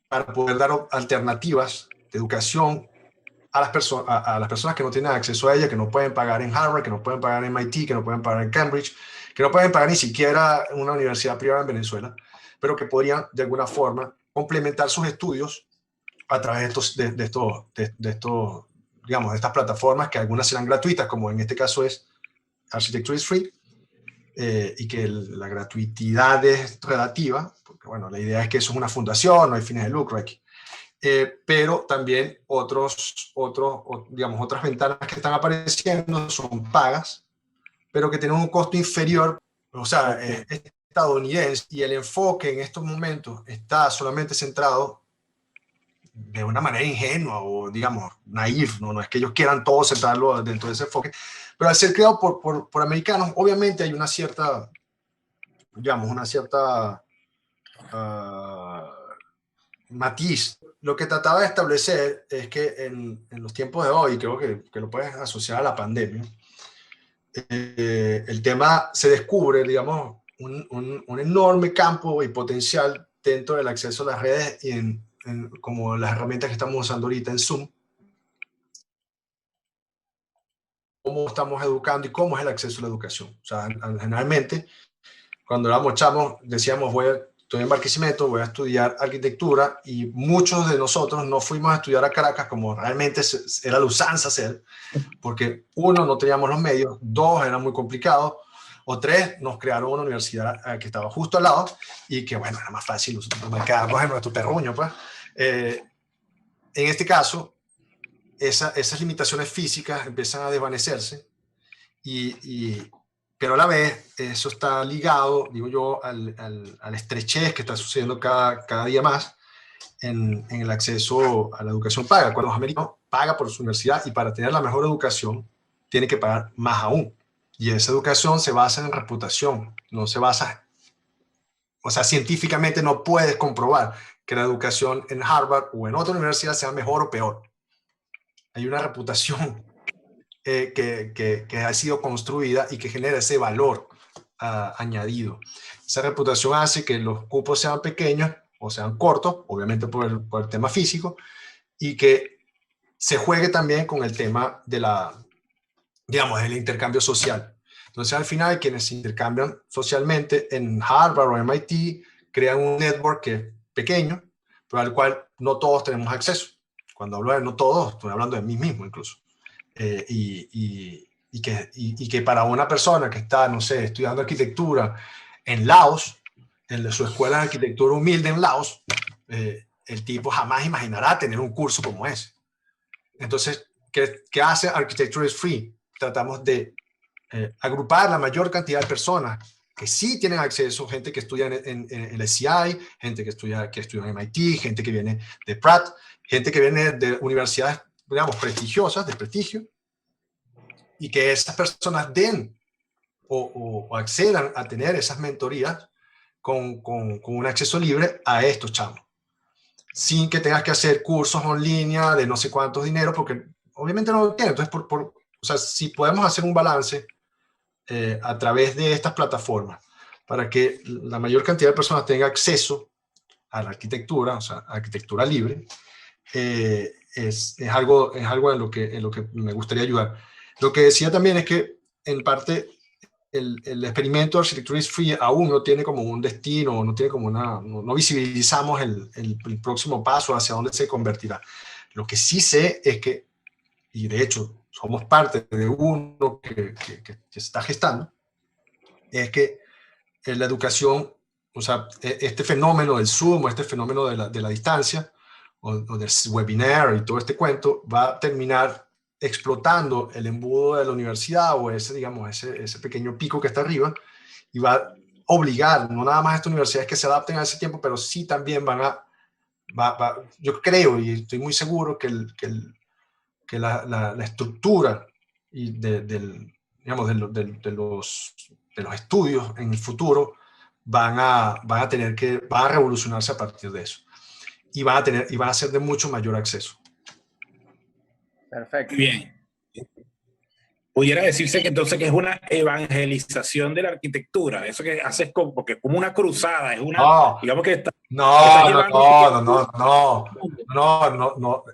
[SPEAKER 3] para poder dar alternativas de educación a las personas que no tienen acceso a ella, que no pueden pagar en Harvard, que no pueden pagar en MIT, que no pueden pagar en Cambridge, que no pueden pagar ni siquiera en una universidad privada en Venezuela, pero que podrían de alguna forma complementar sus estudios a través de estos, digamos, de estas plataformas, que algunas serán gratuitas, como en este caso es Architecture is Free, y que la gratuidad es relativa, porque bueno, la idea es que eso es una fundación, no hay fines de lucro aquí. Pero también digamos, otras ventanas que están apareciendo son pagas, pero que tienen un costo inferior, o sea, estadounidense, y el enfoque en estos momentos está solamente centrado de una manera ingenua o, digamos, naif, no es que ellos quieran todo centrarlo dentro de ese enfoque, pero al ser creado por americanos, obviamente hay una cierta, digamos, matiz. Lo que trataba de establecer es que en los tiempos de hoy, creo que lo puedes asociar a la pandemia, el tema se descubre, digamos, un enorme campo y potencial dentro del acceso a las redes y como las herramientas que estamos usando ahorita en Zoom, cómo estamos educando y cómo es el acceso a la educación. O sea, generalmente, cuando éramos chamos, decíamos, estoy en Barquisimeto, voy a estudiar arquitectura, y muchos de nosotros no fuimos a estudiar a Caracas como realmente era la usanza hacer, porque uno, no teníamos los medios, dos, era muy complicado, o tres, nos crearon una universidad que estaba justo al lado y que, bueno, era más fácil quedarnos en nuestro terruño, pues. En este caso, esas limitaciones físicas empiezan a desvanecerse, pero a la vez eso está ligado, digo yo, al estrechez que está sucediendo cada día más en el acceso a la educación paga. Cuando los americanos pagan por su universidad, y para tener la mejor educación tiene que pagar más aún. Y esa educación se basa en reputación, no se basa, o sea, científicamente no puedes comprobar que la educación en Harvard o en otra universidad sea mejor o peor. Hay una reputación que ha sido construida y que genera ese valor añadido. Esa reputación hace que los cupos sean pequeños o sean cortos, obviamente por el tema físico, y que se juegue también con el tema digamos, del intercambio social. Entonces, al final, quienes se intercambian socialmente en Harvard o MIT crean un network que es pequeño, pero al cual no todos tenemos acceso. Cuando hablo de no todos, estoy hablando de mí mismo incluso. Y que para una persona que está, no sé, estudiando arquitectura en Laos, en su escuela de arquitectura humilde en Laos, el tipo jamás imaginará tener un curso como ese. Entonces, ¿qué hace Architecture is Free? Tratamos de agrupar la mayor cantidad de personas que sí tienen acceso, gente que estudia en el SCI, gente que estudia en MIT, gente que viene de Pratt, gente que viene de universidades, digamos, prestigiosas, de prestigio, y que esas personas den o accedan a tener esas mentorías con un acceso libre a estos chamos, sin que tengas que hacer cursos en línea de no sé cuántos dinero, porque obviamente no lo tienes. Entonces, o sea, si podemos hacer un balance a través de estas plataformas para que la mayor cantidad de personas tenga acceso a la arquitectura, o sea, arquitectura libre, es algo en lo que me gustaría ayudar. Lo que decía también es que, en parte, el experimento de Architecture is Free aún no tiene como un destino, no tiene como no visibilizamos el próximo paso hacia dónde se convertirá. Lo que sí sé es que, y de hecho somos parte de uno que se está gestando, es que la educación, o sea, este fenómeno del Zoom, este fenómeno de la distancia, o del webinar y todo este cuento, va a terminar explotando el embudo de la universidad o digamos, ese pequeño pico que está arriba, y va a obligar, no nada más a estas universidades que se adapten a ese tiempo, pero sí también yo creo y estoy muy seguro que la estructura y digamos, de los estudios en el futuro van a revolucionarse a partir de eso. Y van a ser de mucho mayor acceso.
[SPEAKER 1] Perfecto.
[SPEAKER 2] Bien. Pudiera decirse que entonces que es una evangelización de la arquitectura, eso que haces porque es como una cruzada, es una, digamos que está
[SPEAKER 3] no,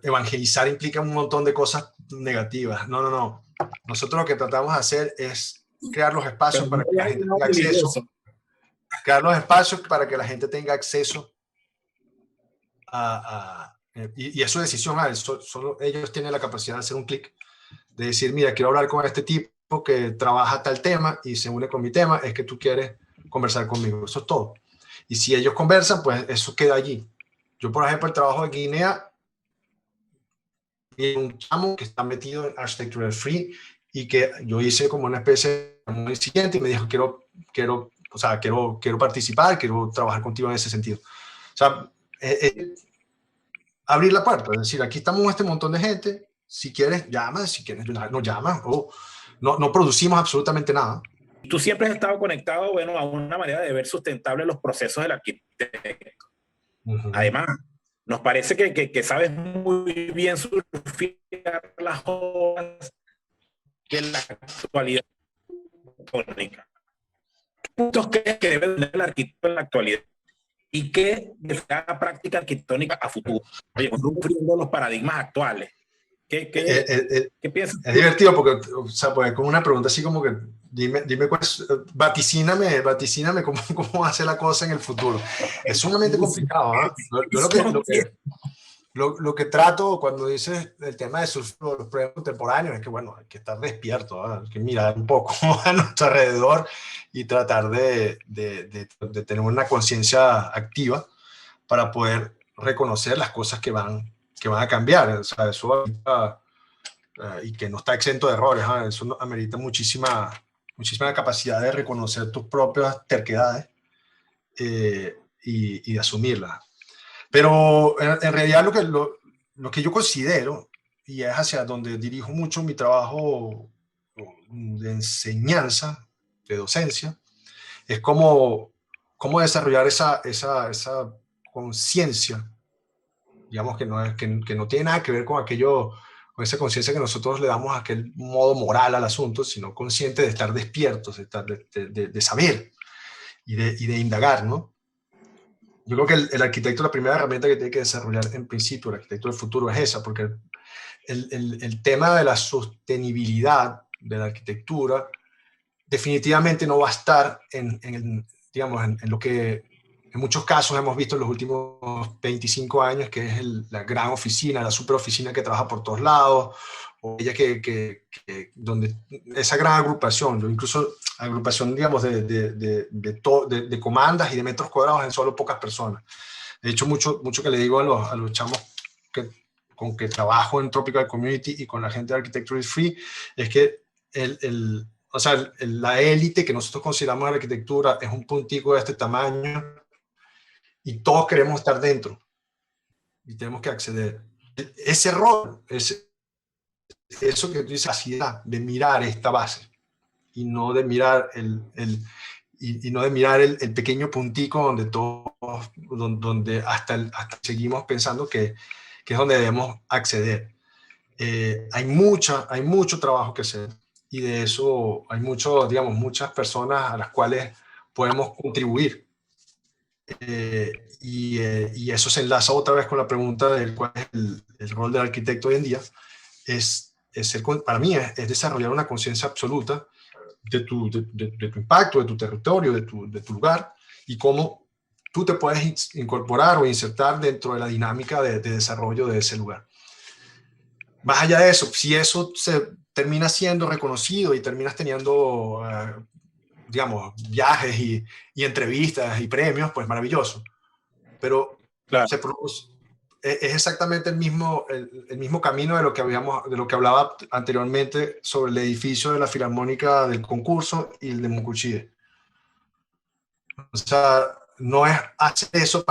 [SPEAKER 3] evangelizar implica un montón de cosas negativas. No. Nosotros lo que tratamos de hacer es crear los espacios para que la gente tenga acceso. Crear los espacios para que la gente tenga acceso y es su decisión. Solo ellos tienen la capacidad de hacer un clic, de decir, mira, quiero hablar con este tipo que trabaja tal tema y se une con mi tema, es que tú quieres conversar conmigo. Eso es todo. Y si ellos conversan, pues eso queda allí. Yo, por ejemplo, el trabajo de Guinea, un chamo que está metido en Architecture Free y que yo hice como una especie de muy siguiente y me dijo, quiero participar, quiero trabajar contigo en ese sentido. O sea, abrir la puerta, es decir, aquí estamos este montón de gente, si quieres llama, si quieres no llama, o no producimos absolutamente nada.
[SPEAKER 2] Tú siempre has estado conectado, bueno, a una manera de ver sustentable los procesos del arquitecto. Además, nos parece que sabes muy bien surfear las olas de la actualidad arquitectónica. ¿Qué puntos crees que debe tener el arquitecto en la actualidad? ¿Y qué de la práctica arquitectónica a futuro? Oye, rompiendo los paradigmas actuales. ¿Qué piensas?
[SPEAKER 3] Es divertido porque, o sea, pues con una pregunta así como que dime vaticíname cómo va a ser la cosa en el futuro. Es sumamente complicado, ¿eh? Lo que trato cuando dices el tema de los problemas contemporáneos es que, bueno, hay que estar despierto, ¿eh? Hay que mirar un poco a nuestro alrededor y tratar de tener una conciencia activa para poder reconocer las cosas que van a cambiar. O sea, eso y que no está exento de errores, ¿eh? Eso amerita muchísima capacidad de reconocer tus propias terquedades y de asumirlas. Pero en realidad lo que yo considero, y es hacia donde dirijo mucho mi trabajo de enseñanza, de docencia, es cómo desarrollar esa conciencia, digamos, que no tiene nada que ver con esa conciencia que nosotros le damos a aquel modo moral al asunto, sino consciente de estar despiertos, de saber y de indagar, ¿no? Yo creo que el arquitecto, la primera herramienta que tiene que desarrollar en principio, el arquitecto del futuro, es esa, porque el tema de la sostenibilidad de la arquitectura definitivamente no va a estar en lo que en muchos casos hemos visto en los últimos 25 años que es la gran oficina, la super oficina que trabaja por todos lados, o ella donde esa gran agrupación, incluso agrupación, digamos, de comandas y de metros cuadrados en solo pocas personas. De hecho, mucho que le digo a los chamos con que trabajo en Tropical Community y con la gente de Architecture is Free, es que o sea, la élite que nosotros consideramos de la arquitectura es un puntico de este tamaño y todos queremos estar dentro y tenemos que acceder. Ese rol, eso que tú dices, capacidad de mirar esta base y no de mirar el pequeño puntico donde todos, donde hasta seguimos pensando que es donde debemos acceder. Hay mucho trabajo que hacer y de eso hay muchas personas a las cuales podemos contribuir. Y eso se enlaza otra vez con la pregunta de cuál es el rol del arquitecto hoy en día. Para mí es desarrollar una conciencia absoluta de tu impacto, de tu territorio, de tu lugar, y cómo tú te puedes incorporar o insertar dentro de la dinámica de desarrollo de ese lugar. Más allá de eso, si eso se termina siendo reconocido y terminas teniendo, digamos, viajes y entrevistas y premios, pues maravilloso. Pero claro, es exactamente el mismo camino de lo que hablaba anteriormente sobre el edificio de la Filarmónica del Concurso y el de Mucuchíe. O sea, no es hacer eso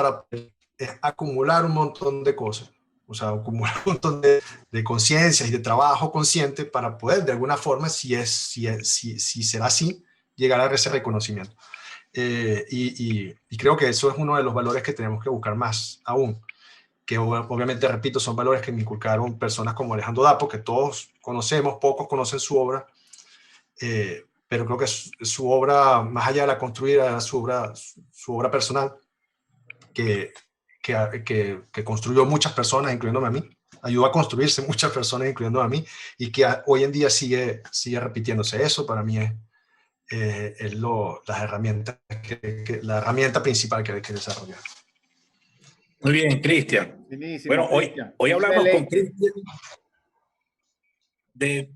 [SPEAKER 3] es acumular un montón de cosas. O sea, acumular un montón de conciencias y de trabajo consciente para poder, de alguna forma, si será así, llegar a ese reconocimiento. Y creo que eso es uno de los valores que tenemos que buscar más aún, que obviamente, repito, son valores que me inculcaron personas como Alejandro Dapo, que todos conocemos, pocos conocen su obra, pero creo que su obra, más allá de la construida, su obra personal, que construyó muchas personas, incluyéndome a mí, ayudó a construirse muchas personas, incluyéndome a mí, y que hoy en día sigue repitiéndose. Eso para mí es la herramienta principal que hay que desarrollar.
[SPEAKER 2] Muy bien, Cristian. Bueno, hoy hablamos con Cristian de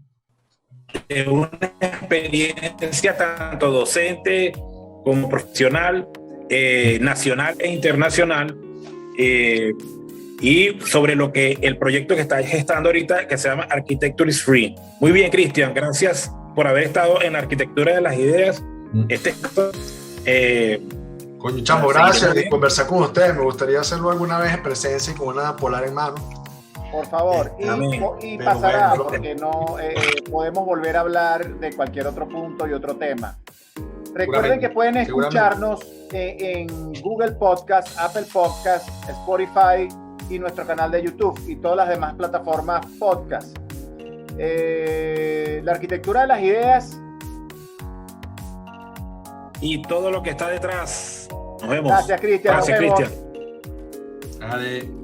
[SPEAKER 2] una experiencia tanto docente como profesional, nacional e internacional, y sobre el proyecto que está gestando ahorita, que se llama Architecture is Free. Muy bien, Cristian, gracias por haber estado en Arquitectura de las Ideas.
[SPEAKER 3] Coño, chamo, gracias de conversar con ustedes. Me gustaría hacerlo alguna vez en presencia y con una polar en mano.
[SPEAKER 1] Por favor, y pasará, porque no podemos volver a hablar de cualquier otro punto y otro tema. Recuerden que pueden escucharnos en Google Podcast, Apple Podcast, Spotify y nuestro canal de YouTube y todas las demás plataformas podcast. La arquitectura de las ideas
[SPEAKER 2] y todo lo que está detrás. Nos vemos.
[SPEAKER 1] Gracias, Cristian.
[SPEAKER 2] Gracias, Cristian.
[SPEAKER 3] Dale.